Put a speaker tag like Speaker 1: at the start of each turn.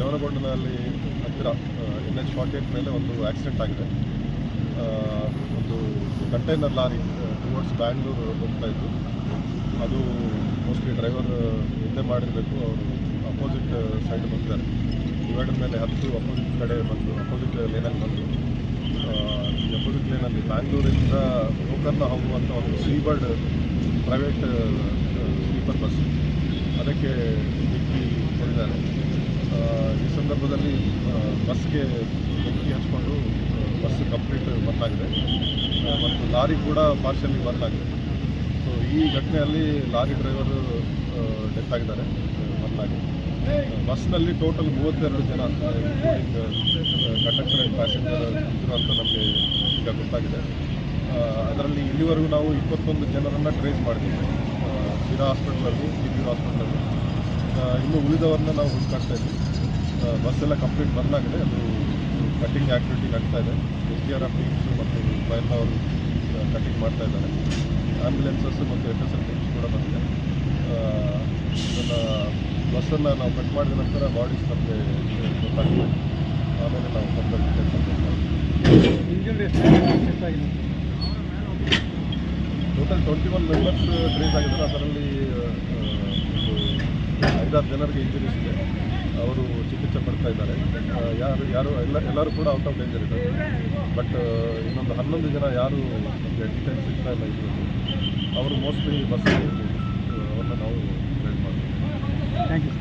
Speaker 1: ದೇವನಗೊಂಡನಲ್ಲಿ ಹತ್ತಿರ NH-48 ಮೇಲೆ ಒಂದು ಆಕ್ಸಿಡೆಂಟ್ ಆಗಿದೆ. ಒಂದು ಕಂಟೈನರ್ ಲಾರಿ ಟುವರ್ಡ್ಸ್ ಬ್ಯಾಂಗ್ಳೂರು ಹೋಗ್ತಾ ಇತ್ತು. ಅದು ಮೋಸ್ಟ್ಲಿ ಡ್ರೈವರ್ ಹಿಂದೆ ಮಾಡಿರಬೇಕು. ಅವರು ಅಪೋಸಿಟ್ ಸೈಡ್ ಬಂದಿದ್ದಾರೆ. ಡಿವೈಡರ್ ಮೇಲೆ ಹತ್ತು ಅಪೋಸಿಟ್ ಕಡೆ ಬಂದು ಅಪೋಸಿಟ್ ಲೇನಲ್ಲಿ ಬಂದು ಈ ಅಪೋಸಿಟ್ ಲೇನಲ್ಲಿ ಬ್ಯಾಂಗ್ಳೂರಿಂದ ಗೋಕರ್ಣ ಹೋಗುವಂಥ ಒಂದು ಸೀಬರ್ಡ್ ಪ್ರೈವೇಟ್ ಸ್ಲೀಪರ್ ಬಸ್ ಅದಕ್ಕೆ ಡಿಕ್ಕಿ ಹೊಡೆದಿದ್ದಾರೆ. ಈ ಸಂದರ್ಭದಲ್ಲಿ ಬಸ್ಗೆ ಬೆಂಕಿ ಹಚ್ಕೊಂಡು ಬಸ್ ಕಂಪ್ಲೀಟ್ ಬಂದ್ ಆಗಿದೆ ಮತ್ತು ಲಾರಿ ಕೂಡ ಪಾರ್ಷಲಿ ಬಂದ್ ಆಗಿದೆ. ಸೊ ಈ ಘಟನೆಯಲ್ಲಿ ಲಾರಿ ಡ್ರೈವರು ಡೆತ್ ಆಗಿದ್ದಾರೆ ಬಂದ್ ಆಗಿ. ಬಸ್ನಲ್ಲಿ ಟೋಟಲ್ 32 ಜನ ಇನ್ಕ್ಲೂಡಿಂಗ್ ಕಂಡಕ್ಟರ್ ಆ್ಯಂಡ್ ಪ್ಯಾಸೆಂಜರ್ ಇದ್ರು ಅಂತ ನಮಗೆ ಈಗ ಗೊತ್ತಾಗಿದೆ. ಅದರಲ್ಲಿ ಇಲ್ಲಿವರೆಗೂ ನಾವು 21 ಜನರನ್ನು ಟ್ರೇಸ್ ಮಾಡಿದ್ದೀವಿ ಸಿರಾ ಹಾಸ್ಪಿಟ್ಲಲ್ಲಿ, TB ಹಾಸ್ಪಿಟ್ಲಲ್ಲಿ. ಇನ್ನು ಉಳಿದವರನ್ನ ನಾವು ಹುಡುಕಾಡ್ತಾ ಇದ್ದೀವಿ. ಬಸ್ಸೆಲ್ಲ ಕಂಪ್ಲೀಟ್ ಬಂದ್ ಆಗಿದೆ. ಅದು ಕಟ್ಟಿಂಗ್ ಆ್ಯಕ್ಟಿವಿಟಿ ನಡೀತಾ ಇದೆ. SDRF ಟೀಮ್ಸು ಮತ್ತು ಫೈರ್ನ ಅವರು ಕಟ್ಟಿಂಗ್ ಮಾಡ್ತಾ ಇದ್ದಾರೆ. ಆ್ಯಂಬುಲೆನ್ಸಸ್ ಮತ್ತು FSL ಟೀಮ್ಸ್ ಕೂಡ ಬಂದಿದೆ. ಇದನ್ನು ಬಸ್ಸನ್ನು ನಾವು ಕಟ್ ಮಾಡಿದ ನಂತರ ಬಾಡೀಸ್ ನಮಗೆ ಗೊತ್ತಾಗಿದೆ. ಆಮೇಲೆ ನಾವು ಫರ್ದರ್ ಟೋಟಲ್ 21 ಮೆಂಬರ್ಸ್ ಟ್ರೇಸ್ ಆಗಿದ್ದಾರೆ. ಅದರಲ್ಲಿ 5-6 ಜನರಿಗೆ ಇಂಜುರೀಸ್ ಇದೆ. ಅವರು ಚಿಕಿತ್ಸೆ ಪಡ್ತಾ ಇದ್ದಾರೆ. ಎಲ್ಲರೂ ಕೂಡ ಔಟ್ ಆಫ್ ಡೇಂಜರ್ ಇದ್ದಾರೆ. ಬಟ್ ಇನ್ನೊಂದು 11 ಜನ ಯಾರು ಡಿಟೈಲ್ಸ್ ಸಿಗ್ತಾ ಇಲ್ಲ ಇದರಲ್ಲಿ, ಅವರು ಮೋಸ್ಟ್ಲಿ ಬಸ್ ಅವ್ರನ್ನ ನಾವು ಟ್ರೇಸ್ ಮಾಡ್ತೀವಿ. Thank you.